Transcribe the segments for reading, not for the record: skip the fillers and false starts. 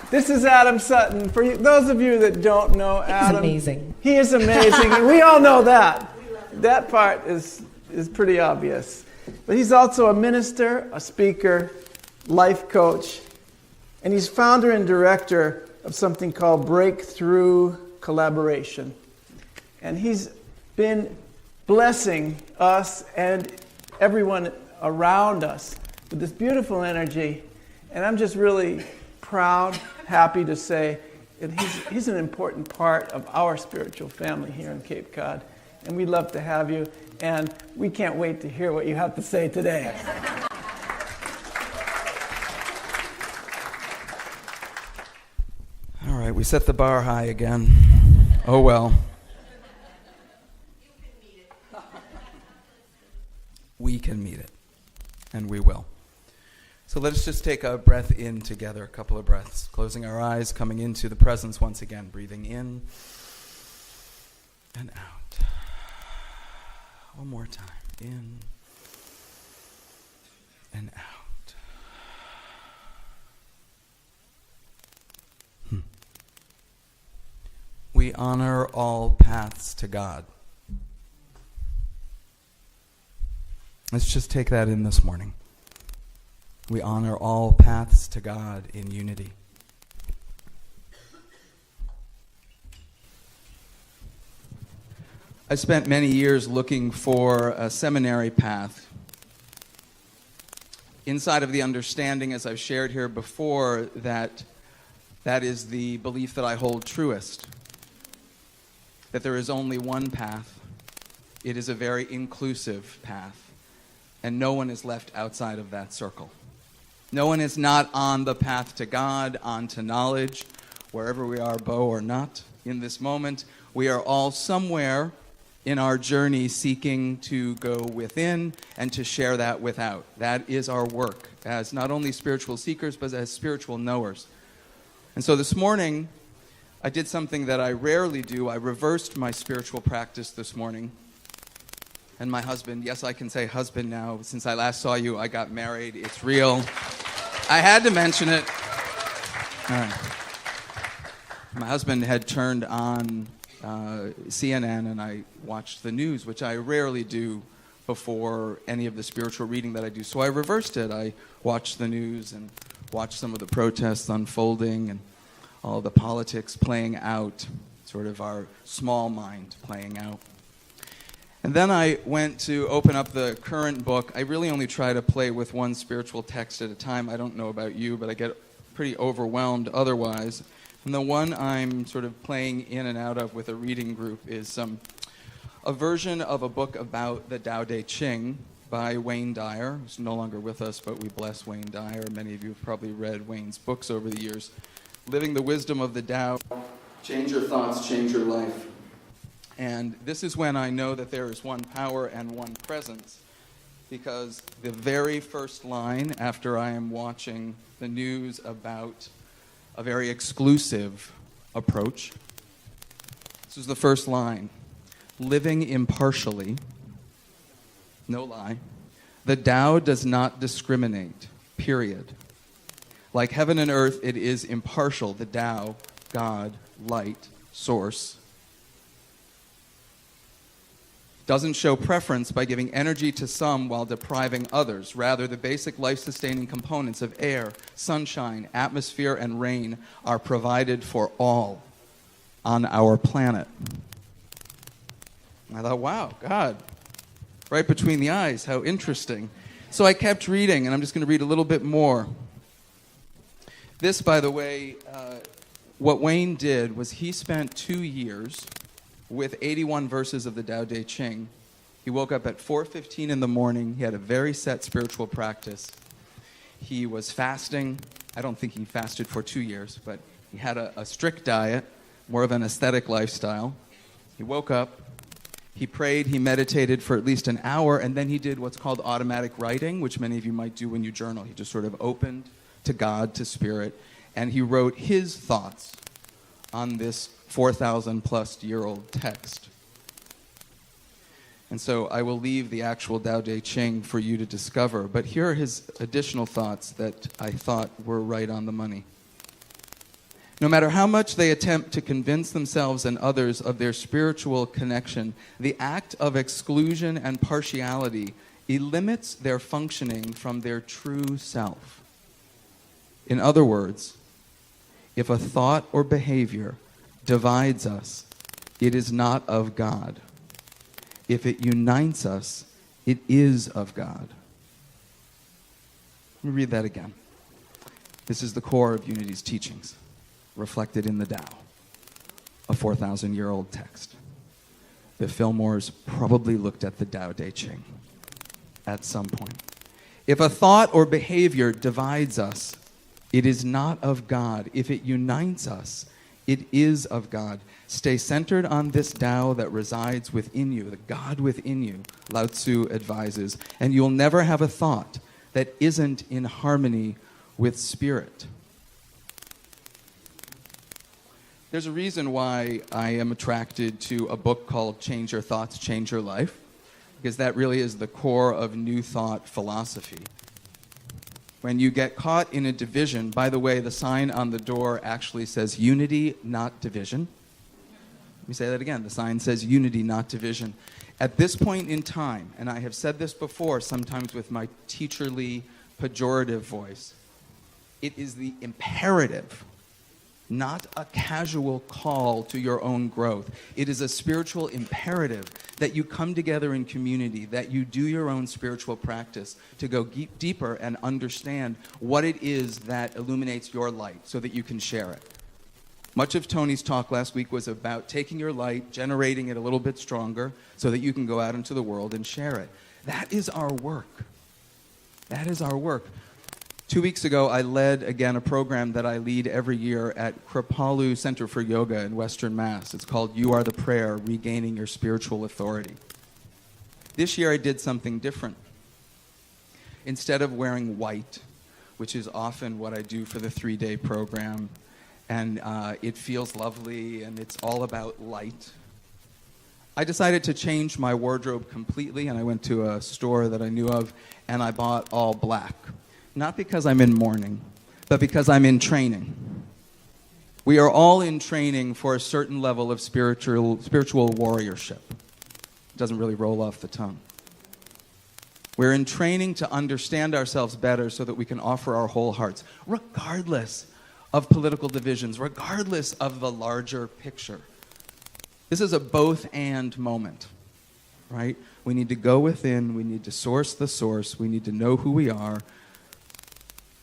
This is Adam Sutton. For you, those of you that don't know Adam, he's amazing. He is amazing, and we all know that. That part is pretty obvious. But he's also a minister, a speaker, life coach, and he's founder and director of something called Breakthrough Collaboration. And he's been blessing us and everyone around us with this beautiful energy. And I'm just really proud, happy to say that he's an important part of our spiritual family here in Cape Cod. And we'd love to have you. And we can't wait to hear what you have to say today. All right, we set the bar high again. Oh well. We can meet it, and we will. So let us just take a breath in together, a couple of breaths, closing our eyes, coming into the presence once again, breathing in and out. One more time, in and out. We honor all paths to God. Let's just take that in this morning. We honor all paths to God in unity. I spent many years looking for a seminary path. Inside of the understanding, as I've shared here before, that is the belief that I hold truest. That there is only one path. It is a very inclusive path. And no one is left outside of that circle. No one is not on the path to God, on to knowledge, wherever we are, Bo or not, in this moment. We are all somewhere in our journey seeking to go within and to share that without. That is our work as not only spiritual seekers, but as spiritual knowers. And so this morning, I did something that I rarely do. I reversed my spiritual practice this morning. And my husband, yes, I can say husband now. Since I last saw you, I got married. It's real. I had to mention it. All right. My husband had turned on CNN, and I watched the news, which I rarely do before any of the spiritual reading that I do. So I reversed it. I watched the news and watched some of the protests unfolding and all the politics playing out, sort of our small mind playing out. And then I went to open up the current book. I really only try to play with one spiritual text at a time. I don't know about you, but I get pretty overwhelmed otherwise. And the one I'm sort of playing in and out of with a reading group is a version of a book about the Tao Te Ching by Wayne Dyer, who's no longer with us, but we bless Wayne Dyer. Many of you have probably read Wayne's books over the years. Living the Wisdom of the Tao. Change your thoughts, change your life. And this is when I know that there is one power and one presence, because the very first line after I am watching the news about a very exclusive approach, this is the first line. Living impartially, no lie, the Tao does not discriminate, period. Like heaven and earth, it is impartial. The Tao, God, light, source, doesn't show preference by giving energy to some while depriving others. Rather, the basic life-sustaining components of air, sunshine, atmosphere, and rain are provided for all on our planet. I thought, wow, God, right between the eyes, how interesting. So I kept reading, and I'm just going to read a little bit more. This, by the way, what Wayne did was he spent 2 years with 81 verses of the Tao Te Ching. He woke up at 4:15 in the morning. He had a very set spiritual practice. He was fasting. I don't think he fasted for 2 years, but he had a strict diet, more of an ascetic lifestyle. He woke up, he prayed, he meditated for at least an hour, and then he did what's called automatic writing, which many of you might do when you journal. He just sort of opened to God, to Spirit, and he wrote his thoughts on this 4,000-plus-year-old text. And so I will leave the actual Tao Te Ching for you to discover, but here are his additional thoughts that I thought were right on the money. No matter how much they attempt to convince themselves and others of their spiritual connection, the act of exclusion and partiality limits their functioning from their true self. In other words, if a thought or behavior divides us, it is not of God. If it unites us, it is of God. Let me read that again. This is the core of Unity's teachings, reflected in the Tao, a 4,000-year-old text. The Fillmores probably looked at the Tao Te Ching at some point. If a thought or behavior divides us, it is not of God. If it unites us, it is of God. Stay centered on this Tao that resides within you, the God within you, Lao Tzu advises, and you'll never have a thought that isn't in harmony with spirit. There's a reason why I am attracted to a book called Change Your Thoughts, Change Your Life, because that really is the core of New Thought philosophy. When you get caught in a division, by the way, the sign on the door actually says unity, not division. Let me say that again. The sign says unity, not division. At this point in time, and I have said this before, sometimes with my teacherly, pejorative voice, it is the imperative, not a casual call to your own growth. It is a spiritual imperative that you come together in community, that you do your own spiritual practice to go deeper and understand what it is that illuminates your light so that you can share it. Much of Tony's talk last week was about taking your light, generating it a little bit stronger so that you can go out into the world and share it. That is our work. That is our work. 2 weeks ago, I led, again, a program that I lead every year at Kripalu Center for Yoga in Western Mass. It's called You Are the Prayer, Regaining Your Spiritual Authority. This year, I did something different. Instead of wearing white, which is often what I do for the 3-day program, and it feels lovely, and it's all about light, I decided to change my wardrobe completely, and I went to a store that I knew of, and I bought all black. Not because I'm in mourning, but because I'm in training. We are all in training for a certain level of spiritual warriorship. It doesn't really roll off the tongue. We're in training to understand ourselves better so that we can offer our whole hearts, regardless of political divisions, regardless of the larger picture. This is a both-and moment, right? We need to go within, we need to source the source, we need to know who we are,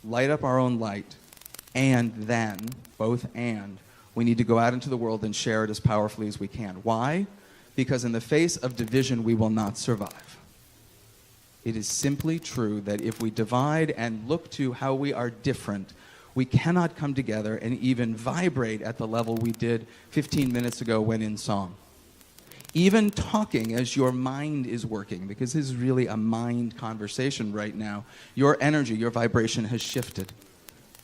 light up our own light, and then, both and, we need to go out into the world and share it as powerfully as we can. Why? Because in the face of division, we will not survive. It is simply true that if we divide and look to how we are different, we cannot come together and even vibrate at the level we did 15 minutes ago when in song. Even talking as your mind is working, because this is really a mind conversation right now, your energy, your vibration has shifted.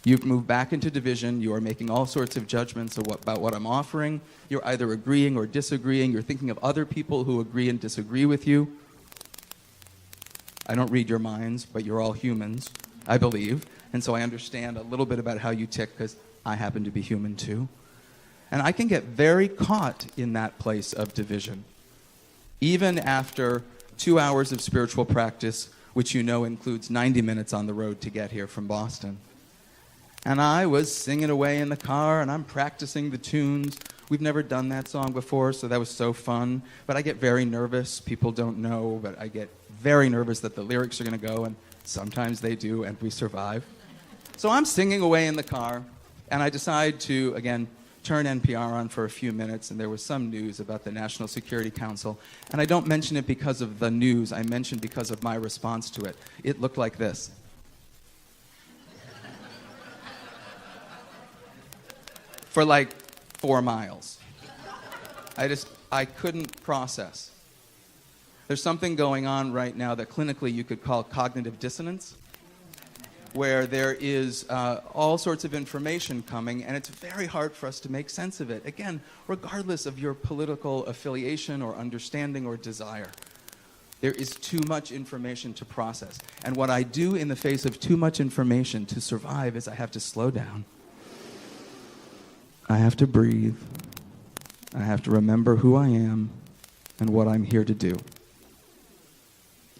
You've moved back into division. You are making all sorts of judgments about what I'm offering. You're either agreeing or disagreeing. You're thinking of other people who agree and disagree with you. I don't read your minds, but you're all humans, I believe. And so I understand a little bit about how you tick, because I happen to be human too. And I can get very caught in that place of division, even after 2 hours of spiritual practice, which you know includes 90 minutes on the road to get here from Boston. And I was singing away in the car, and I'm practicing the tunes. We've never done that song before, so that was so fun. But I get very nervous. People don't know, but I get very nervous that the lyrics are going to go, and sometimes they do, and we survive. So I'm singing away in the car, and I decide to, again, turn NPR on for a few minutes, and there was some news about the National Security Council. And I don't mention it because of the news. I mention because of my response to it. It looked like this. For like 4 miles. I couldn't process. There's something going on right now that clinically you could call cognitive dissonance, where there is all sorts of information coming, and it's very hard for us to make sense of it. Again, regardless of your political affiliation or understanding or desire. There is too much information to process. And what I do in the face of too much information to survive is I have to slow down. I have to breathe. I have to remember who I am and what I'm here to do.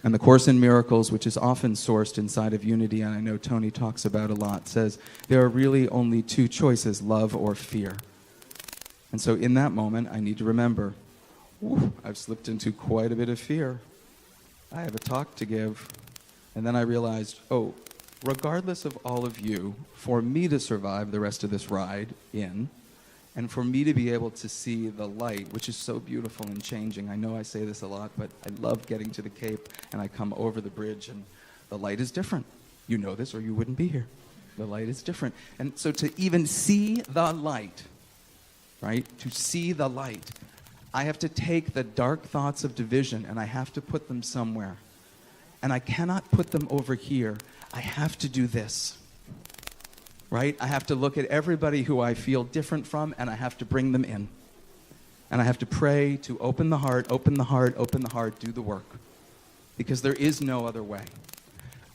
And the Course in Miracles, which is often sourced inside of Unity, and I know Tony talks about a lot, says there are really only two choices, love or fear. And so in that moment, I need to remember, I've slipped into quite a bit of fear. I have a talk to give. And then I realized, regardless of all of you, for me to survive the rest of this ride and for me to be able to see the light, which is so beautiful and changing. I know I say this a lot, but I love getting to the Cape, and I come over the bridge, and the light is different. You know this, or you wouldn't be here. The light is different. And so to even see the light, right, to see the light, I have to take the dark thoughts of division, and I have to put them somewhere. And I cannot put them over here. I have to do this. Right? I have to look at everybody who I feel different from, and I have to bring them in. And I have to pray to open the heart, open the heart, open the heart, do the work. Because there is no other way.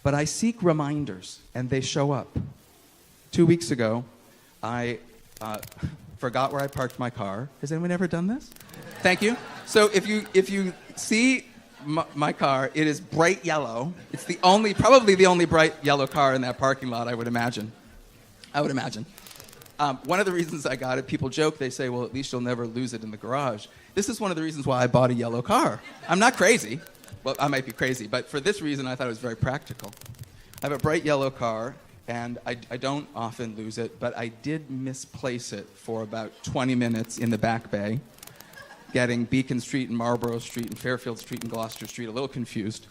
But I seek reminders, and they show up. 2 weeks ago, I forgot where I parked my car. Has anyone ever done this? Thank you. So if you see my car, it is bright yellow. It's probably the only bright yellow car in that parking lot, I would imagine. One of the reasons I got it, people joke, they say, well, at least you'll never lose it in the garage. This is one of the reasons why I bought a yellow car. I'm not crazy. Well, I might be crazy, but for this reason, I thought it was very practical. I have a bright yellow car, and I don't often lose it, but I did misplace it for about 20 minutes in the back bay, getting Beacon Street and Marlborough Street and Fairfield Street and Gloucester Street a little confused.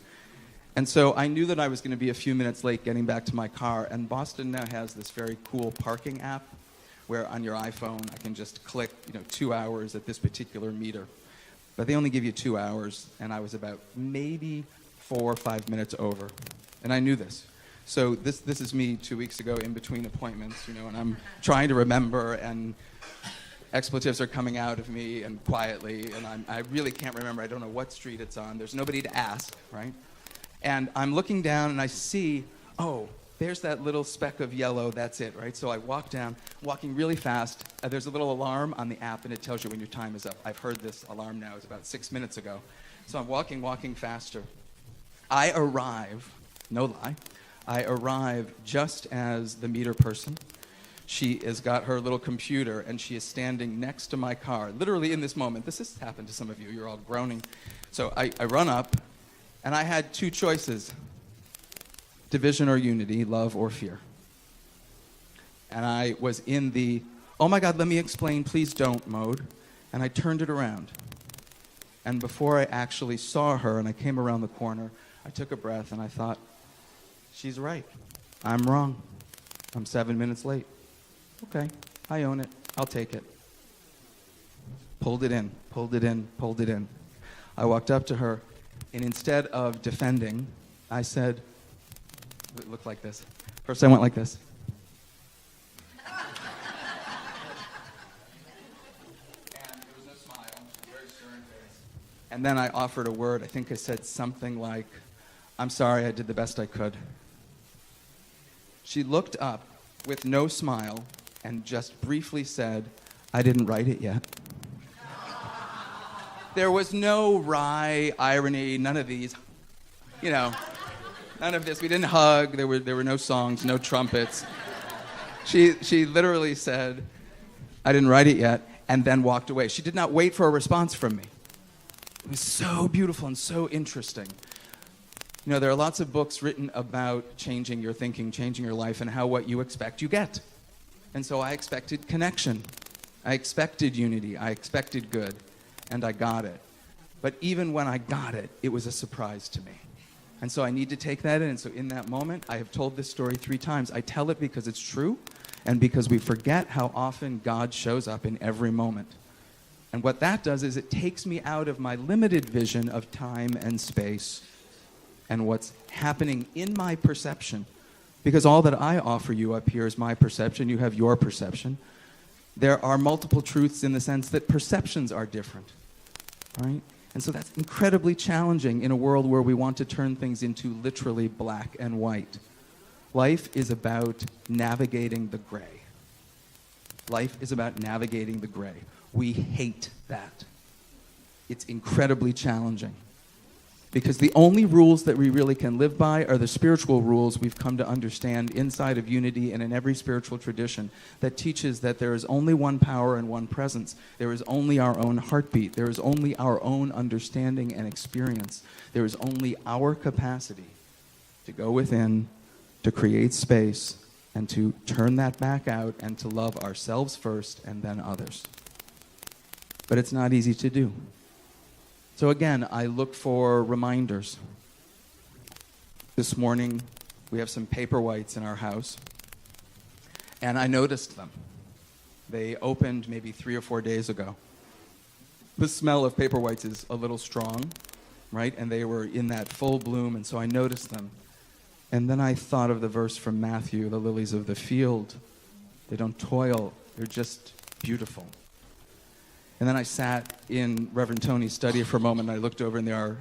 And so I knew that I was going to be a few minutes late getting back to my car, and Boston now has this very cool parking app where on your iPhone I can just click, 2 hours at this particular meter. But they only give you 2 hours, and I was about maybe 4 or 5 minutes over. And I knew this. So this is me 2 weeks ago in between appointments, and I'm trying to remember, and expletives are coming out of me and quietly, and I really can't remember. I don't know what street it's on. There's nobody to ask, right? And I'm looking down, and I see, there's that little speck of yellow. That's it, right? So I walk down, walking really fast. There's a little alarm on the app, and it tells you when your time is up. I've heard this alarm now. It's about 6 minutes ago. So I'm walking faster. I arrive, no lie, I arrive just as the meter person. She has got her little computer, and she is standing next to my car, literally in this moment. This has happened to some of you. You're all groaning. So I run up. And I had two choices, division or unity, love or fear. And I was in the, oh my God, let me explain, please don't mode. And I turned it around. And before I actually saw her and I came around the corner, I took a breath and I thought, she's right. I'm wrong. I'm 7 minutes late. Okay, I own it. I'll take it. Pulled it in. I walked up to her. And instead of defending, I said, it looked like this. First I went like this. And there was no smile, very stern face. And then I offered a word. I think I said something like, I'm sorry, I did the best I could. She looked up with no smile and just briefly said, I didn't write it yet. There was no wry irony, none of these, none of this. We didn't hug. There were no songs, no trumpets. She literally said, I didn't write it yet, and then walked away. She did not wait for a response from me. It was so beautiful and so interesting. There are lots of books written about changing your thinking, changing your life, and how what you expect you get. And so I expected connection. I expected unity. I expected good. And I got it. But even when I got it, it was a surprise to me. And so I need to take that in. And so in that moment, I have told this story 3 times. I tell it because it's true and because we forget how often God shows up in every moment. And what that does is it takes me out of my limited vision of time and space and what's happening in my perception. Because all that I offer you up here is my perception. You have your perception. There are multiple truths in the sense that perceptions are different, right? And so that's incredibly challenging in a world where we want to turn things into literally black and white. Life is about navigating the gray. Life is about navigating the gray. We hate that. It's incredibly challenging. Because the only rules that we really can live by are the spiritual rules we've come to understand inside of unity and in every spiritual tradition that teaches that there is only one power and one presence. There is only our own heartbeat. There is only our own understanding and experience. There is only our capacity to go within, to create space, and to turn that back out and to love ourselves first and then others. But it's not easy to do. So again, I look for reminders. This morning, we have some paperwhites in our house, and I noticed them. They opened maybe 3 or 4 days ago. The smell of paperwhites is a little strong, right? And they were in that full bloom, and so I noticed them. And then I thought of the verse from Matthew, the lilies of the field. They don't toil, they're just beautiful. And then I sat in Reverend Tony's study for a moment, and I looked over, and there are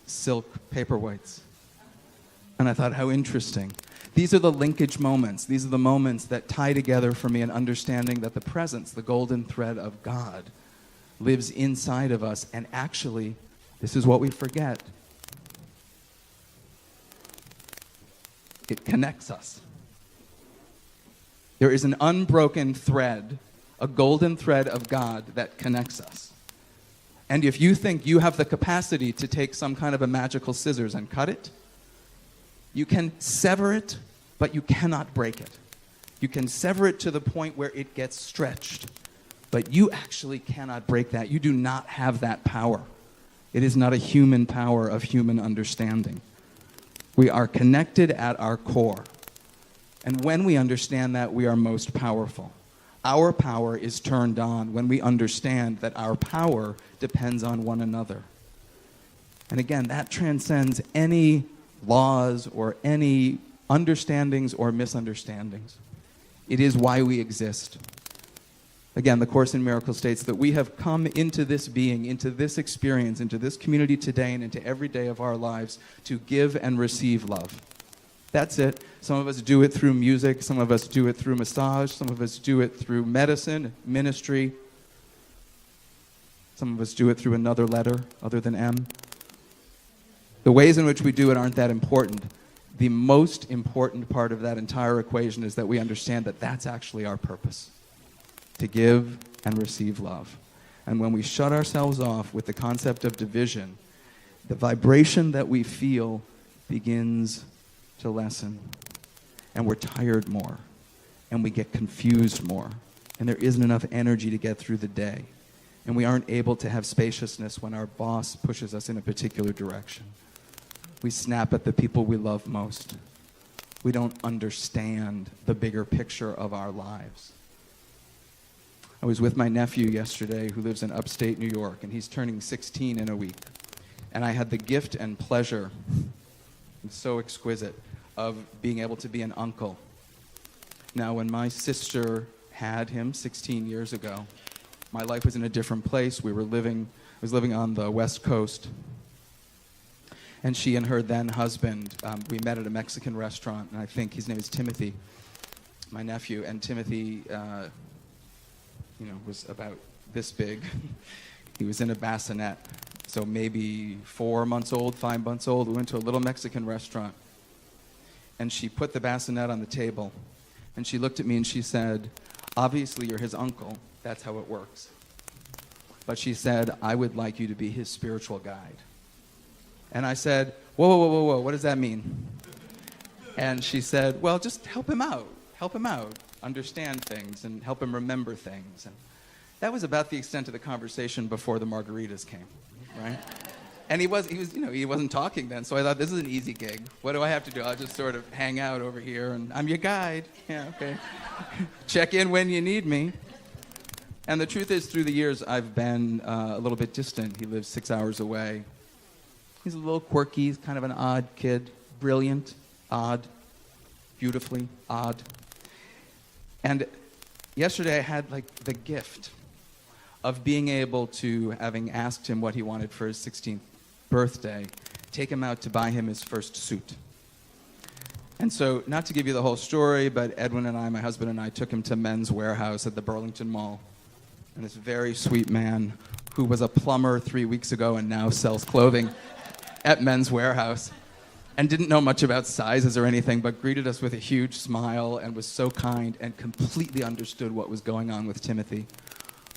silk paperwhites. And I thought, how interesting. These are the linkage moments. These are the moments that tie together for me an understanding that the presence, the golden thread of God, lives inside of us. And actually, this is what we forget. It connects us. There is an unbroken thread, a golden thread of God that connects us. And if you think you have the capacity to take some kind of a magical scissors and cut it, you can sever it, but you cannot break it. You can sever it to the point where it gets stretched, but you actually cannot break that. You do not have that power. It is not a human power of human understanding. We are connected at our core. And when we understand that, we are most powerful. Our power is turned on when we understand that our power depends on one another. And again, that transcends any laws or any understandings or misunderstandings. It is why we exist. Again, the Course in Miracles states that we have come into this being, into this experience, into this community today and into every day of our lives to give and receive love. That's it. Some of us do it through music. Some of us do it through massage. Some of us do it through medicine, ministry. Some of us do it through another letter other than M. The ways in which we do it aren't that important. The most important part of that entire equation is that we understand that that's actually our purpose, to give and receive love. And when we shut ourselves off with the concept of division, the vibration that we feel begins to lessen. And we're tired more. And we get confused more. And there isn't enough energy to get through the day. And we aren't able to have spaciousness when our boss pushes us in a particular direction. We snap at the people we love most. We don't understand the bigger picture of our lives. I was with my nephew yesterday who lives in upstate New York, and he's turning 16 in a week. And I had the gift and pleasure, it's so exquisite, of being able to be an uncle. Now, when my sister had him 16 years ago, my life was in a different place. I was living on the West Coast. And she and her then husband, we met at a Mexican restaurant, and I think his name is Timothy, my nephew. And Timothy, was about this big. He was in a bassinet, so maybe 4 months old, 5 months old. We went to a little Mexican restaurant, and she put the bassinet on the table, and she looked at me and she said, "Obviously you're his uncle, that's how it works. But," she said, "I would like you to be his spiritual guide." And I said, whoa, what does that mean? And she said, "Well, just help him out, understand things, and help him remember things." And that was about the extent of the conversation before the margaritas came, right? And he wasn't talking then, so I thought, this is an easy gig. What do I have to do? I'll just sort of hang out over here, and I'm your guide. Yeah, okay. Check in when you need me. And the truth is, through the years, I've been a little bit distant. He lives 6 hours away. He's a little quirky. He's kind of an odd kid. Brilliant, odd, beautifully odd. And yesterday I had the gift of being able to, having asked him what he wanted for his 16th birthday, take him out to buy him his first suit. And so, not to give you the whole story, but Edwin and I, my husband and I, took him to Men's Warehouse at the Burlington Mall. And this very sweet man who was a plumber 3 weeks ago and now sells clothing at Men's Warehouse and didn't know much about sizes or anything, but greeted us with a huge smile and was so kind and completely understood what was going on with Timothy,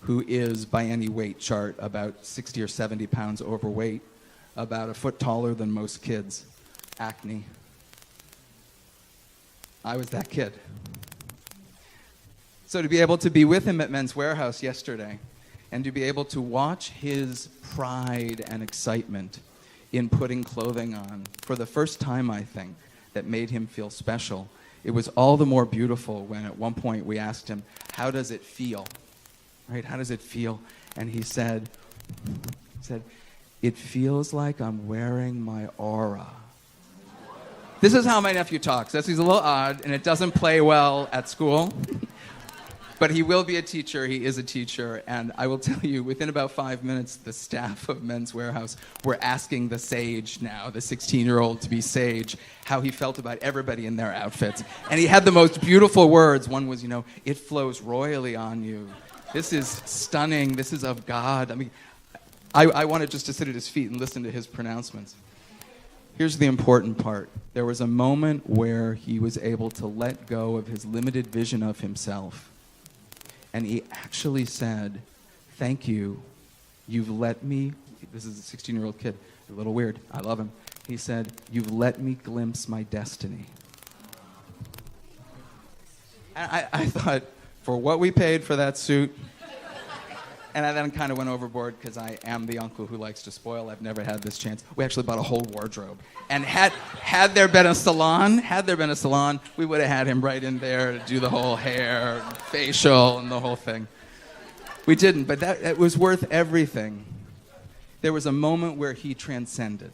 who is, by any weight chart, about 60 or 70 pounds overweight, about a foot taller than most kids, acne. I was that kid. So to be able to be with him at Men's Warehouse yesterday and to be able to watch his pride and excitement in putting clothing on for the first time, I think, that made him feel special, it was all the more beautiful when at one point we asked him, how does it feel? Right? How does it feel? And he said, it feels like I'm wearing my aura. This is how my nephew talks. He's a little odd, and it doesn't play well at school. But he will be a teacher. He is a teacher. And I will tell you, within about 5 minutes, the staff of Men's Warehouse were asking the Sage now, the 16-year-old to be Sage, how he felt about everybody in their outfits. And he had the most beautiful words. One was, it flows royally on you. This is stunning. This is of God. I mean, I wanted just to sit at his feet and listen to his pronouncements. Here's the important part. There was a moment where he was able to let go of his limited vision of himself. And he actually said, thank you. You've let me, this is a 16-year-old kid, a little weird, I love him. He said, you've let me glimpse my destiny. And I thought, for what we paid for that suit, and I then kind of went overboard because I am the uncle who likes to spoil. I've never had this chance. We actually bought a whole wardrobe. And had there been a salon, we would have had him right in there to do the whole hair, facial, and the whole thing. We didn't, but it was worth everything. There was a moment where he transcended.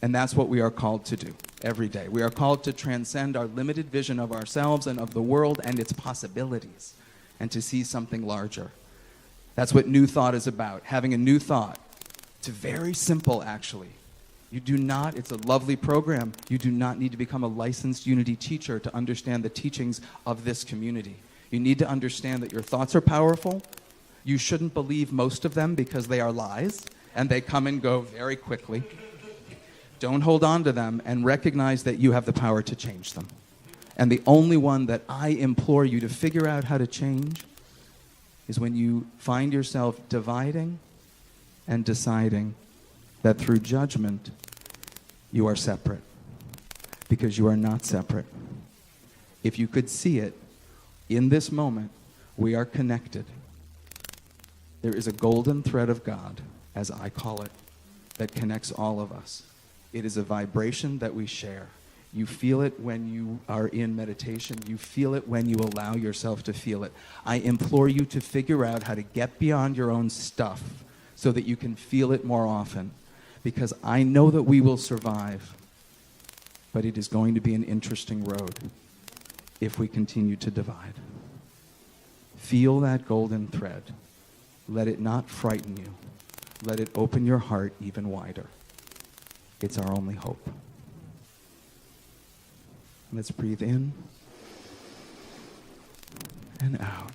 And that's what we are called to do every day. We are called to transcend our limited vision of ourselves and of the world and its possibilities, and to see something larger. That's what New Thought is about, having a new thought. It's very simple, actually. It's a lovely program. You do not need to become a licensed Unity teacher to understand the teachings of this community. You need to understand that your thoughts are powerful. You shouldn't believe most of them because they are lies, and they come and go very quickly. Don't hold on to them, and recognize that you have the power to change them. And the only one that I implore you to figure out how to change is when you find yourself dividing and deciding that through judgment you are separate, because you are not separate. If you could see it, in this moment, we are connected. There is a golden thread of God, as I call it, that connects all of us. It is a vibration that we share. You feel it when you are in meditation. You feel it when you allow yourself to feel it. I implore you to figure out how to get beyond your own stuff so that you can feel it more often. Because I know that we will survive, but it is going to be an interesting road if we continue to divide. Feel that golden thread. Let it not frighten you. Let it open your heart even wider. It's our only hope. Let's breathe in and out.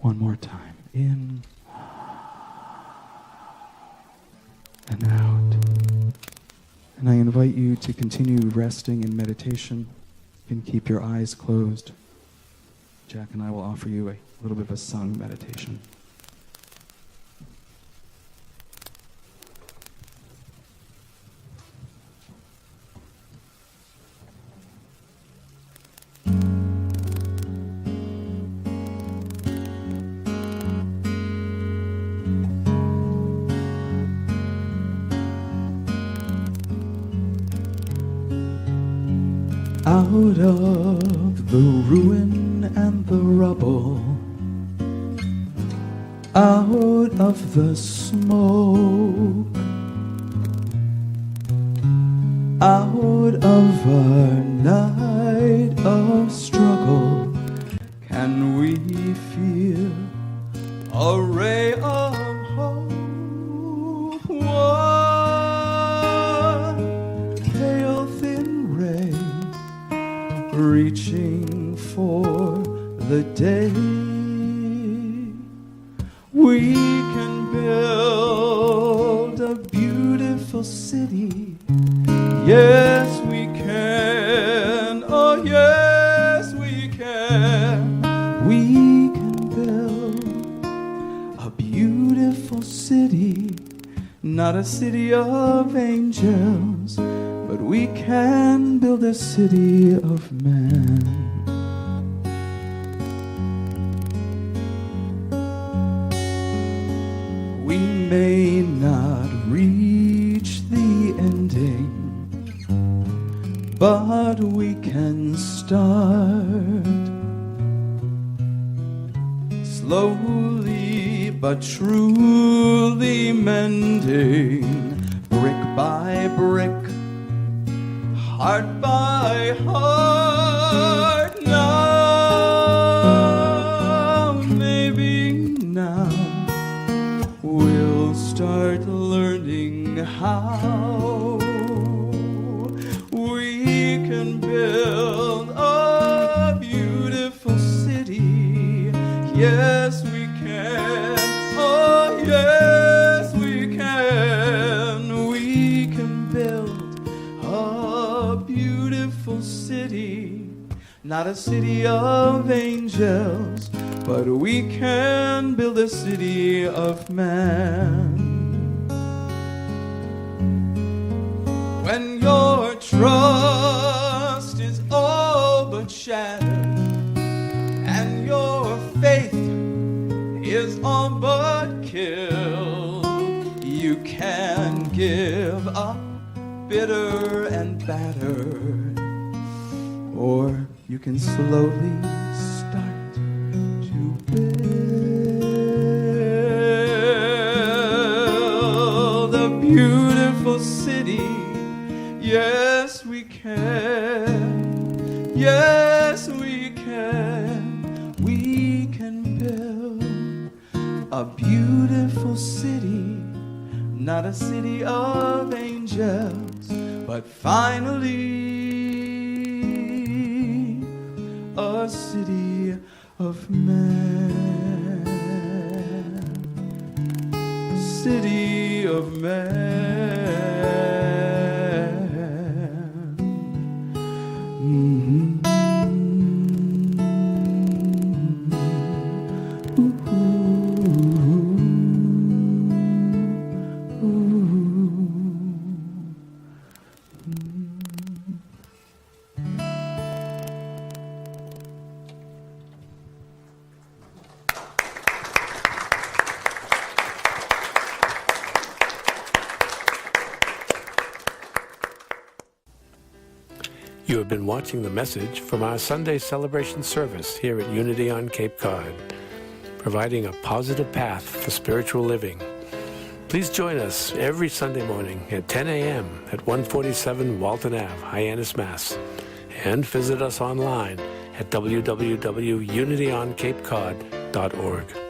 One more time. In and out. And I invite you to continue resting in meditation. You can keep your eyes closed. Jack and I will offer you a little bit of a sung meditation. Out of the ruin and the rubble, out of the smoke, out of our night of struggle, can we feel a ray of hope? Whoa. reaching for the day we can build a beautiful city. Yes, we can. Oh, yes, we can. We can build a beautiful city, not a city of angels, but we can build a city of man. We may not reach the ending, but we can start. Slowly but truly mending, brick by brick, heart by heart. Now, maybe now, we'll start learning how we can build a beautiful city. Yes, we can. Oh, yes, we can. We can build a beautiful city, not a city of angels, but we can build a city of man. When your trust is all but shattered and your faith is all but killed, you can give up bitter and battered, or you can slowly start to build a beautiful city. Yes, we can. Yes, we can. We can build a beautiful city, not a city of angels, but finally a city of man. City of man. You have been watching the message from our Sunday celebration service here at Unity on Cape Cod, providing a positive path for spiritual living. Please join us every Sunday morning at 10 a.m. at 147 Walton Ave, Hyannis, Mass. And visit us online at www.unityoncapecod.org.